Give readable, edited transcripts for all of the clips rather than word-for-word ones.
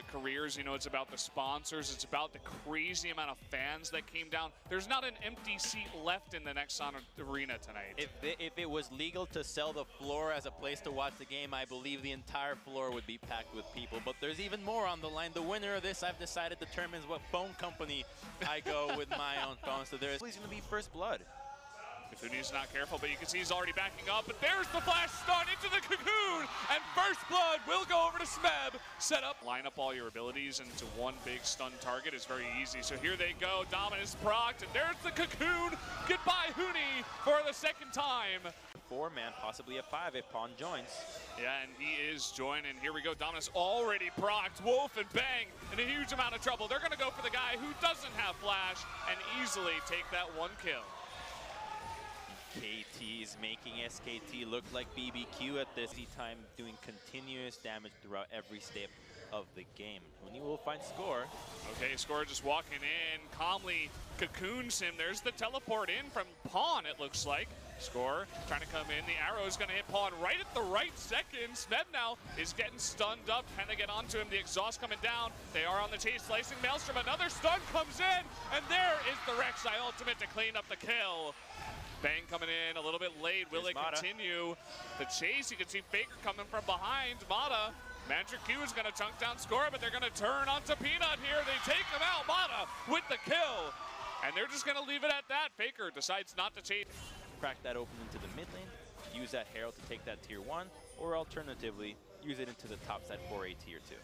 careers. You know, it's about the sponsors. It's about the crazy amount of fans that came down. There's not an empty seat left in the Nexon Arena tonight. If it was legal to sell the floor as a place to watch the game, I believe the entire floor would be packed with people. But there's even more on the line. The winner of this, I've decided, determines what phone company I go with my own phone. So there's going to be first blood. If Uni's not careful, but you can see he's already backing up. But there's the flash stun into the cocoon, and first blood will go over to Smeb. Set up, line up all your abilities into one big stun target is very easy. So here they go, Dominus procced, and there's the cocoon. Goodbye, Uni, for the second time. 4-man, possibly a 5 if Pawn joins. Yeah, and he is joining. Here we go, Dominus already procced. Wolf and Bang in a huge amount of trouble. They're gonna go for the guy who doesn't have flash and easily take that one kill. KT is making SKT look like BBQ at this time, doing continuous damage throughout every step of the game. Uni will find Score. Okay, Score just walking in, calmly cocoons him. There's the teleport in from Pawn, it looks like. Score trying to come in. The arrow is going to hit Pawn right at the right second. Smeb now is getting stunned up. Can they get onto him? The exhaust coming down. They are on the chase, slicing Maelstrom. Another stun comes in, and there is the Rek'Sai ultimate to clean up the kill. Bang coming in a little bit late. Will they continue the chase? You can see Faker coming from behind. Mata, Magic Q is going to chunk down Score, but they're going to turn onto Peanut here. They take him out. Mata with the kill. And they're just going to leave it at that. Faker decides not to chase. Crack that open into the mid lane, use that Herald to take that tier 1, or alternatively, use it into the top side for a tier 2.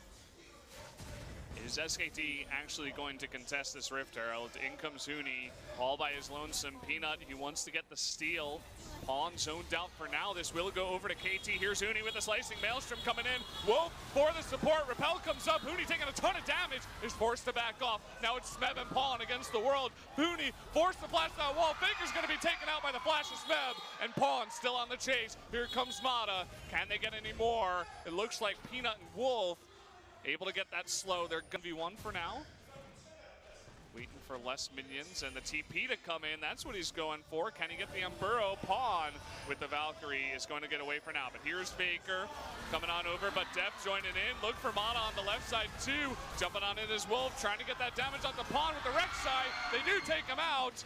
Is SKT actually going to contest this Rift Herald? In comes Uni, all by his lonesome. Peanut, he wants to get the steal. Pawn zoned out for now. This will go over to KT. Here's Uni with the slicing. Maelstrom coming in. Wolf for the support. Repel comes up. Uni taking a ton of damage. Is forced to back off. Now it's Smeb and Pawn against the world. Uni forced to blast that wall. Faker's going to be taken out by the flash of Smeb. And Pawn still on the chase. Here comes Mata. Can they get any more? It looks like Peanut and Wolf able to get that slow. They're going to be 1 for now. Waiting for less minions and the TP to come in. That's what he's going for. Can he get the Umburro? Pawn with the Valkyrie is going to get away for now. But here's Faker coming on over, but Def joining in. Look for Mata on the left side too. Jumping on in as Wolf, trying to get that damage on the Pawn with the Rek'Sai. They do take him out.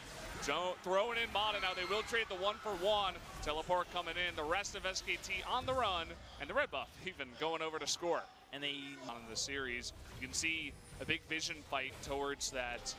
Throwing in Mata now. They will trade the 1-for-1. Teleport coming in. The rest of SKT on the run. And the red buff even going over to Score. And they on the series, you can see a big vision fight towards that.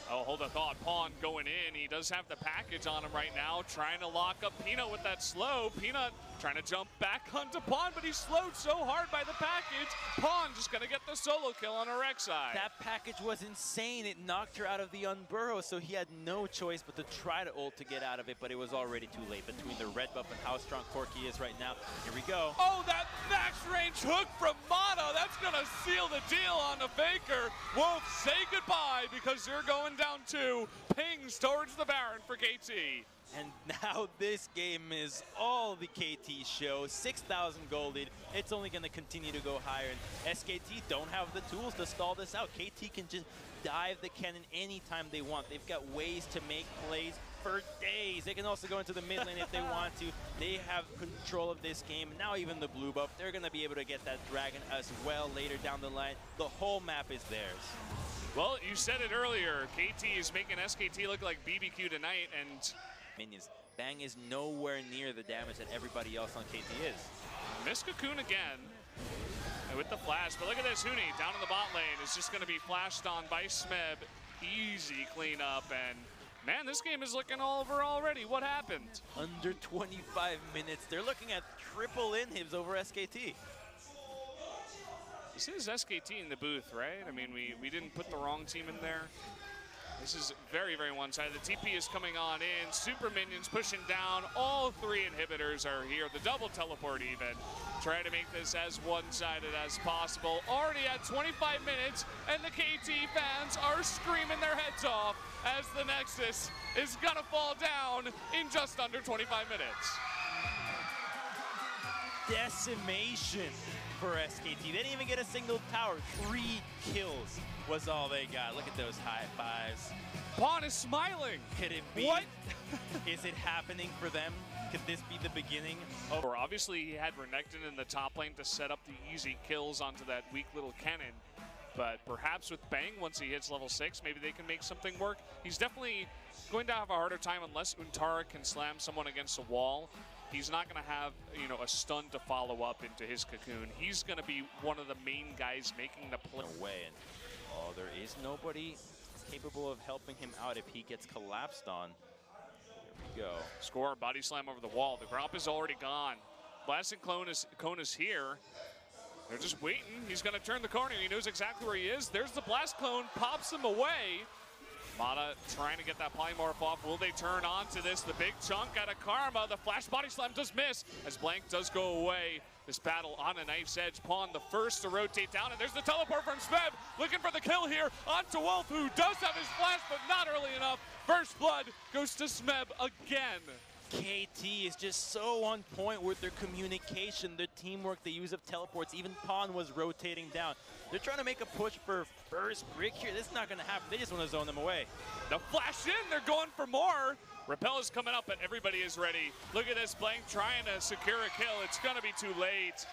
Oh, hold a thought. Pawn going in. He does have the package on him right now, trying to lock up Peanut with that slow. Peanut trying to jump back onto Pawn, but he's slowed so hard by the package. Pawn just going to get the solo kill on a Rek'Sai. That package was insane. It knocked her out of the Unburrow, so he had no choice but to try to ult to get out of it, but it was already too late between the red buff and how strong Corki is right now. Here we go. Oh, that max range hook from Mata. That's going to seal the deal on the Faker. Wolf, say goodbye because you're going down 2. Pings towards the Baron for KT. And now this game is all the KT show. 6,000 gold lead. It's only going to continue to go higher. And SKT don't have the tools to stall this out. KT can just dive the cannon anytime they want. They've got ways to make plays for days. They can also go into the mid lane if they want to. They have control of this game. Now even the blue buff, they're going to be able to get that dragon as well later down the line. The whole map is theirs. Well, you said it earlier. KT is making SKT look like BBQ tonight, and minions. Bang is nowhere near the damage that everybody else on KT is. Miss Cocoon again. And with the flash, but look at this, Huni down in the bot lane is just going to be flashed on by Smeb. Easy cleanup, and man, this game is looking over already. What happened? Under 25 minutes, they're looking at triple inhibs over SKT. This is SKT in the booth, right? I mean, we didn't put the wrong team in there. This is very, very one-sided. The TP is coming on in. Super minions pushing down. All 3 inhibitors are here. The double teleport even. Trying to make this as one-sided as possible. Already at 25 minutes, and the KT fans are screaming their heads off as the Nexus is gonna fall down in just under 25 minutes. Decimation for SKT. They didn't even get a single tower. 3 kills was all they got. Look at those high fives. Pawn is smiling. Could it be? What? Is it happening for them? Could this be the beginning? Or obviously he had Renekton in the top lane to set up the easy kills onto that weak little cannon. but perhaps with Bang, once he hits level 6, maybe they can make something work. He's definitely going to have a harder time unless Untara can slam someone against a wall. He's not going to have, you know, a stun to follow up into his cocoon. He's going to be one of the main guys making the play. Away, and oh, there is nobody capable of helping him out if he gets collapsed on. Here we go. Score, body slam over the wall. The Gromp is already gone. Blasting Cone is here. They're just waiting. He's going to turn the corner. He knows exactly where he is. There's the Blast Cone, pops him away. Mata trying to get that Polymorph off. Will they turn on to this? The big chunk out of Karma. The flash body slam does miss as Blank does go away. This battle on a knife's edge. Pawn the first to rotate down, and there's the teleport from Smeb. Looking for the kill here onto Wolf, who does have his flash, but not early enough. First blood goes to Smeb again. KT is just so on point with their communication, their teamwork, the use of teleports. Even Pawn was rotating down. They're trying to make a push for first brick here. This is not going to happen. They just want to zone them away. The flash in, they're going for more. Repel is coming up, but everybody is ready. Look at this, Blank trying to secure a kill. It's going to be too late.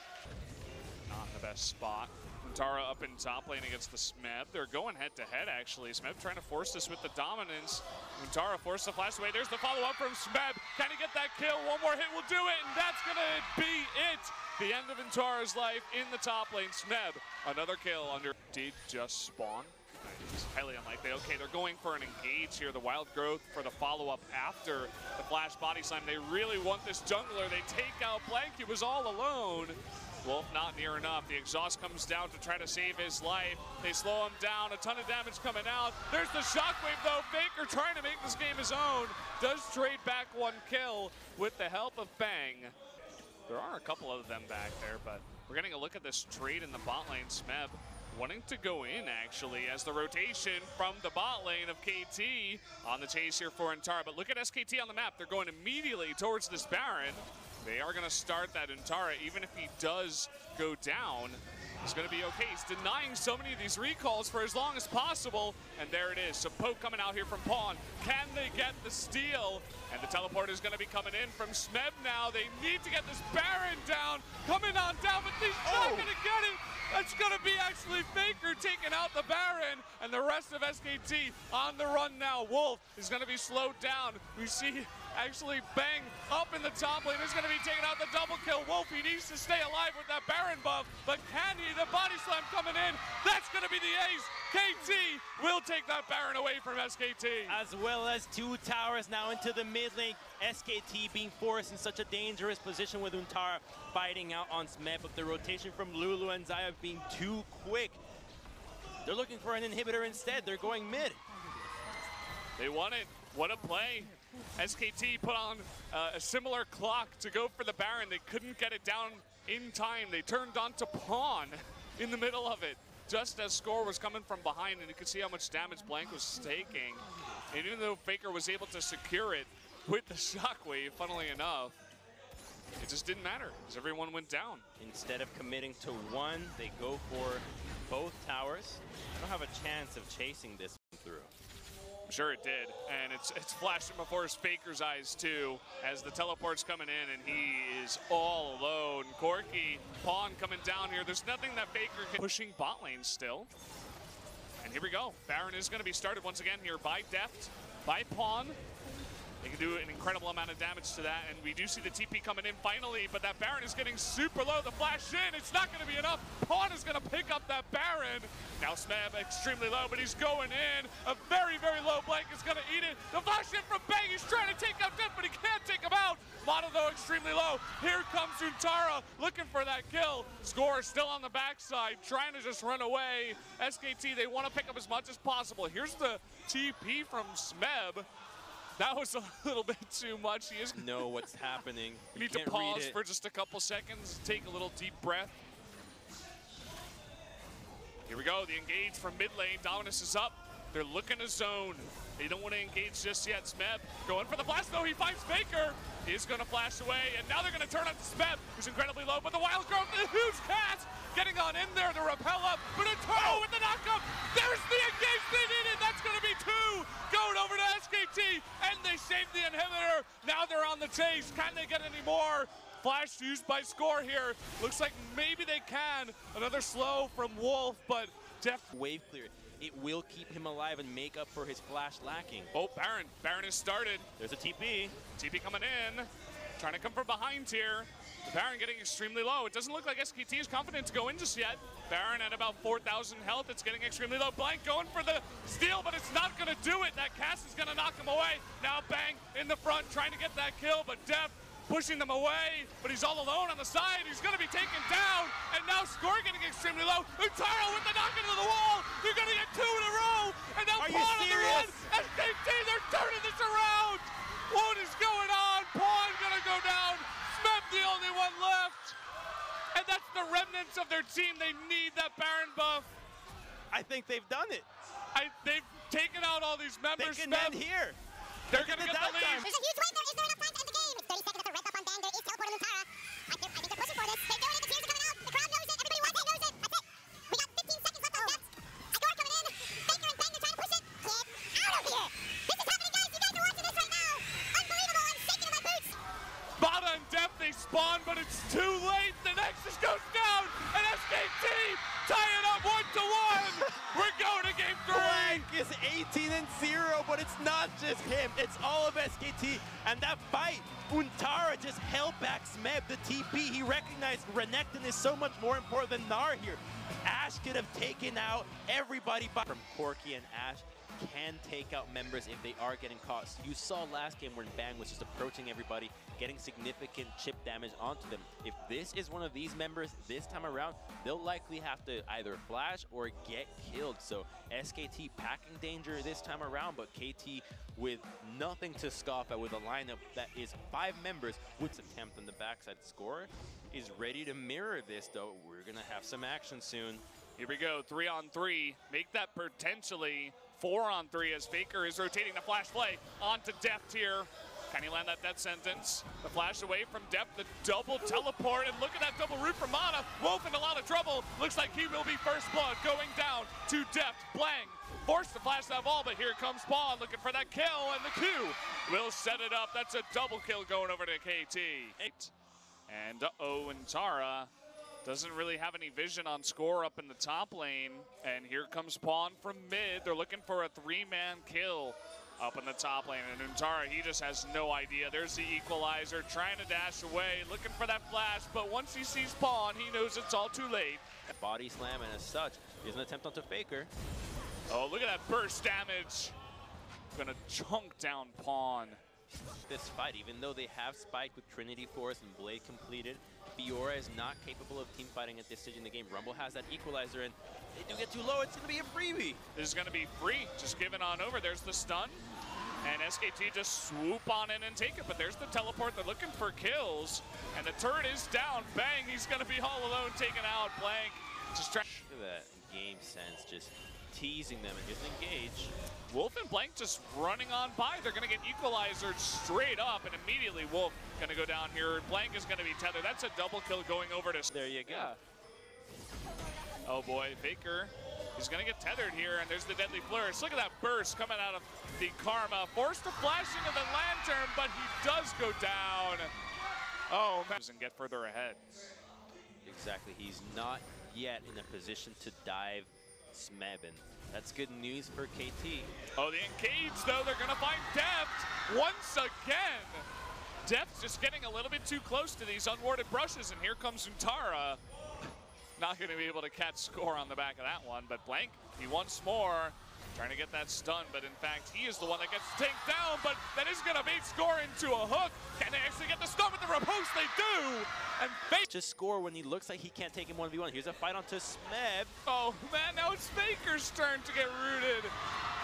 Not in the best spot. Untara up in top lane against the Smeb. They're going head-to-head, actually. Smeb trying to force this with the dominance. Untara forced the flash away. There's the follow-up from Smeb. Can he get that kill? One more hit will do it, and that's going to be it. The end of Untara's life in the top lane. Smeb, another kill under. Did just spawn. It's highly unlikely. Okay, they're going for an engage here. The Wild Growth for the follow-up after the flash body slam. They really want this jungler. They take out Blank. He was all alone. Wolf not near enough. The exhaust comes down to try to save his life. They slow him down. A ton of damage coming out. There's the shockwave though. Faker trying to make this game his own. Does trade back one kill with the help of Bang. There are a couple of them back there, but we're getting a look at this trade in the bot lane. Smeb wanting to go in actually as the rotation from the bot lane of KT on the chase here for Untara. But look at SKT on the map. They're going immediately towards this Baron. They are going to start that Untara. Even if he does go down, he's going to be okay. He's denying so many of these recalls for as long as possible. And there it is. So poke coming out here from Pawn. Can they get the steal? And the teleport is going to be coming in from Smeb now. They need to get this Baron down. Coming on down, but he's not going to get it. That's going to be actually Faker taking out the Baron. And the rest of SKT on the run now. Wolf is going to be slowed down. We see actually Bang up in the top lane. Is going to be taking out the double kill. Wolf, he needs to stay alive with that Baron buff. But can he? The body slam coming in. That's going to be the ace. KT will take that Baron away from SKT. As well as two towers now into the mid lane. SKT being forced in such a dangerous position with Untara fighting out on Smeb, but the rotation from Lulu and Zaya being too quick. They're looking for an inhibitor instead. They're going mid. They want it. What a play. SKT put on a similar clock to go for the Baron. They couldn't get it down in time. They turned on to Pawn in the middle of it, just as Score was coming from behind, and you could see how much damage Blank was taking. And even though Faker was able to secure it with the shockwave, funnily enough, it just didn't matter because everyone went down. Instead of committing to one, they go for both towers. I don't have a chance of chasing this one through. I'm sure it did, and it's flashing before his Faker's eyes too as the teleport's coming in and he is all alone. Corki, Pawn coming down here. There's nothing that Faker can. Pushing bot lane still. And here we go. Baron is going to be started once again here by Deft, by Pawn. They can do an incredible amount of damage to that, and we do see the TP coming in finally, but that Baron is getting super low. The flash in, it's not going to be enough. Pawn is going to pick up that Baron. Now Smeb extremely low, but he's going in. A very, very low Blank is going to eat it. The flash in from Bang, he's trying to take out Def, but he can't take him out. Mata though extremely low. Here comes Untara looking for that kill. Score still on the backside, trying to just run away. SKT, they want to pick up as much as possible. Here's the TP from Smeb. That was a little bit too much. He is know what's happening. You need to pause for just a couple seconds, take a little deep breath. Here we go, the engage from mid lane. Dominus is up. They're looking to zone. They don't want to engage just yet. Smeb going for the flash though. He finds Faker. He's going to flash away, and now they're going to turn up to Smeb, who's incredibly low, but the Wild Growth, the huge cast, getting on in there to repel up, but Untara with the knockup. There's the engage they needed. That's going to be two. Going over to SKT, and they saved the inhibitor. Now they're on the chase. Can they get any more? flash used by Score here. Looks like maybe they can. Another slow from Wolf, but wave clear. It will keep him alive and make up for his flash lacking. Oh, Baron. Baron has started. There's a TP. TP coming in. Trying to come from behind here. Baron getting extremely low. It doesn't look like SKT is confident to go in just yet. Baron at about 4,000 health. It's getting extremely low. Blank going for the steal, but it's not going to do it. That cast is going to knock him away. Now Bang in the front trying to get that kill, but Def pushing them away, but he's all alone on the side. He's going to be taken down, and now Score getting extremely low. Utaro with the knock into the wall. They're going to get 2 in a row, and now Pawn on the run. SKT, they're turning this around. What is going on? Pawn going to go down. Smeb the only one left, and that's the remnants of their team. They need that Baron buff. I think they've done it. They've taken out all these members. They can end here. They're going to get the lead. There's a huge wave there. Is there enough time to end the game? It's 30 seconds. That's a red buff on Bang. There is teleport on Utara. I think they're pushing for this. They're doing it. The tears are coming out. The crowd knows it. Everybody watching knows it. That's it. We got 15 seconds left on Depth. Score coming in. Faker and Bang, they're trying to push it. Get out of here. This is happening, guys. You guys are watching this right now. Unbelievable. I'm shaking in my boots. Bada and Depth, they spawn, but it's too late. The Nexus goes down, and SKT tie it up 1-1. We're going to game 3. Blank is 18-0, but it's not just him. It's all of SKT. And that fight, Untara just held back Smeb, the TP. He recognized Renekton is so much more important than Gnar here. Ash could have taken out everybody from Corki, and Ash can take out members if they are getting caught. You saw last game when Bang was just approaching everybody, getting significant chip damage onto them. If this is one of these members this time around, they'll likely have to either flash or get killed. So SKT packing danger this time around, but KT with nothing to scoff at, with a lineup that is 5 members with some attempt on the backside. Score is ready to mirror this, though. We're gonna have some action soon. Here we go, 3-on-3. Make that potentially 4-on-3 as Faker is rotating the flash play onto Deft here. Can he land that death sentence? The flash away from Deft, the double teleport, and look at that double root from Mana. Wolf in a lot of trouble. Looks like he will be first blood going down to Deft. Blang forced to flash that ball, but here comes Pawn looking for that kill, and the Q will set it up. That's a double kill going over to KT. And uh-oh, and Tara doesn't really have any vision on Score up in the top lane. And here comes Pawn from mid. They're looking for a 3-man kill up in the top lane. And Untara, he just has no idea. There's the equalizer, trying to dash away, looking for that flash. But once he sees Pawn, he knows it's all too late. Body slam, and as such, here's an attempt onto Faker. Oh, look at that burst damage. Gonna chunk down Pawn. This fight, even though they have spiked with Trinity Force and Blade completed, Fiora is not capable of team fighting at this stage in the game. Rumble has that equalizer, and they do get too low. It's going to be a freebie. This is going to be free. Just give it on over. There's the stun. And SKT just swoop on in and take it. But there's the teleport. They're looking for kills. And the turret is down. Bang. He's going to be all alone, taken out. Blank. Just trying. Look at that game sense, just teasing them and just engage. Wolf and Blank just running on by. They're going to get equalizer straight up, and immediately Wolf going to go down here. Blank is going to be tethered. That's a double kill going over to... There you go. Yeah. Oh boy, Faker. He's going to get tethered here, and there's the deadly flourish. Look at that burst coming out of the Karma. Forced to flash into the lantern, but he does go down. Oh, man. And get further ahead. Exactly. He's not yet in a position to dive Smebin. That's good news for KT. Oh, the engage, though. They're going to find Deft once again. Deft's just getting a little bit too close to these unwarded brushes, and here comes Untara. Not going to be able to catch Score on the back of that one, but Blank, he once more trying to get that stun, but in fact, he is the one that gets taken down, but that is going to bait Score into a hook. Can they actually get the stun with the riposte? They do! And Faker just Score when he looks like he can't take him 1v1. Here's a fight onto Smeb. Oh man, now it's Faker's turn to get rooted.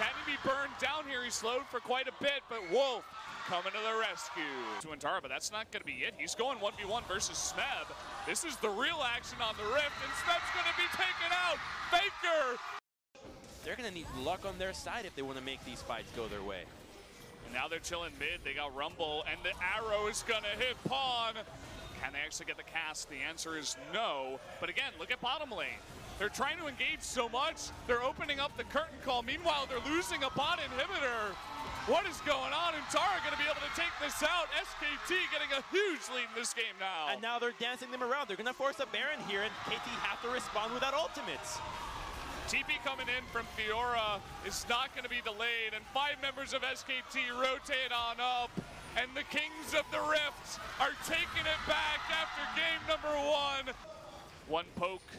Can he be burned down here? He slowed for quite a bit, but Wolf coming to the rescue. To Untara, but that's not going to be it. He's going 1v1 versus Smeb. This is the real action on the Rift, and Smeb's going to be taken out. Faker! They're going to need luck on their side if they want to make these fights go their way. And now they're chilling mid. They got Rumble, and the arrow is going to hit Pawn. Can they actually get the cast? The answer is no. But again, look at bottom lane. They're trying to engage so much, they're opening up the curtain call. Meanwhile, they're losing a bot inhibitor. What is going on? Untara going to be able to take this out. SKT getting a huge lead in this game now. And now they're dancing them around. They're going to force a Baron here, and KT have to respond without ultimates. TP coming in from Fiora is not going to be delayed, and 5 members of SKT rotate on up, and the Kings of the Rift are taking it back after game number 1. One poke,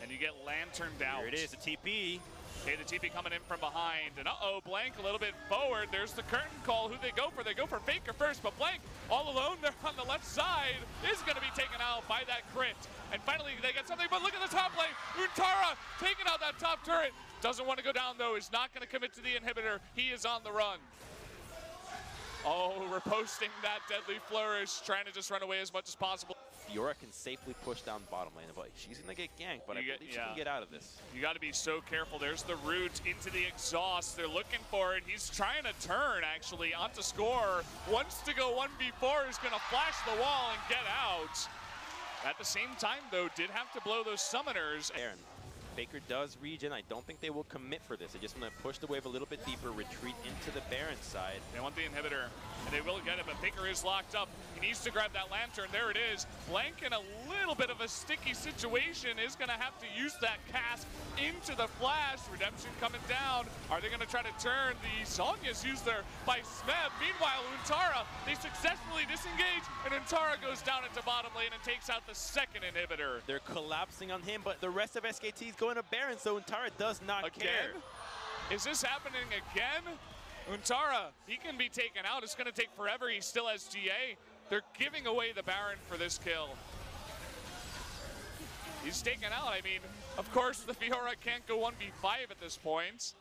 and you get lanterned out. Here it is, the TP. Okay, the TP coming in from behind, and Blank a little bit forward. There's the curtain call, who they go for. They go for Faker first, but Blank all alone there on the left side is going to be taken out by that crit. And finally they get something, but look at the top lane. Untara taking out that top turret. Doesn't want to go down though, is not going to commit to the inhibitor. He is on the run. Oh, reposting that deadly flourish, trying to just run away as much as possible. Fiora can safely push down bottom lane. But she's going to get ganked, but I believe she can get out of this. You got to be so careful. There's the root into the exhaust. They're looking for it. He's trying to turn, actually, onto score. Wants to go 1v4. He's going to flash the wall and get out. At the same time, though, did have to blow those summoners. Aaron, Faker does regen. I don't think they will commit for this. They just want to push the wave a little bit deeper, retreat into the Baron side. They want the inhibitor, and they will get it, but Faker is locked up. He needs to grab that lantern. There it is. Blank in a little bit of a sticky situation is going to have to use that cast into the flash. Redemption coming down. Are they going to try to turn? The Sonya's used there by Smeb. Meanwhile, Untara, they successfully disengage, and Untara goes down into bottom lane and takes out the second inhibitor. They're collapsing on him, but the rest of SKT is going to Baron, so Untara does not care. Is this happening again? Untara, he can be taken out. It's going to take forever. He still has GA. They're giving away the Baron for this kill. He's taken out. I mean, of course, the Fiora can't go 1v5 at this point.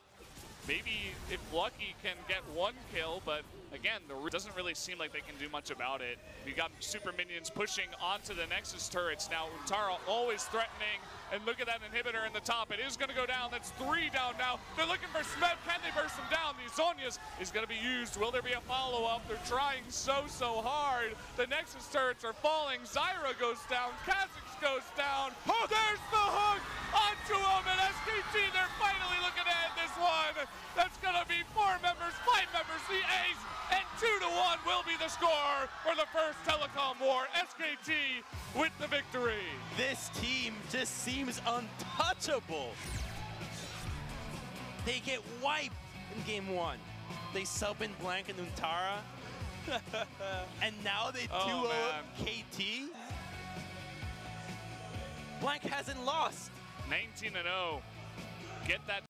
Maybe if lucky can get 1 kill, but again, it doesn't really seem like they can do much about it. We got super minions pushing onto the Nexus turrets. Now Untara always threatening, and look at that inhibitor in the top. It is going to go down. That's 3 down now. They're looking for Smeb. Can they burst him down? The Zonia's is going to be used. Will there be a follow-up? They're trying so hard. The Nexus turrets are falling. Zyra goes down. Kha'Zix goes down. Hook! There's the hook onto him, and SKT, they're finally looking to end this one. That's going to be 4 members, 5 members, the ace, and 2-1 will be the score for the first Telecom War. SKT with the victory. This team just seems untouchable. They get wiped in game 1. They sub in Blank and Untara. And now they 2-0 KT. Blank hasn't lost. 19-0. Get that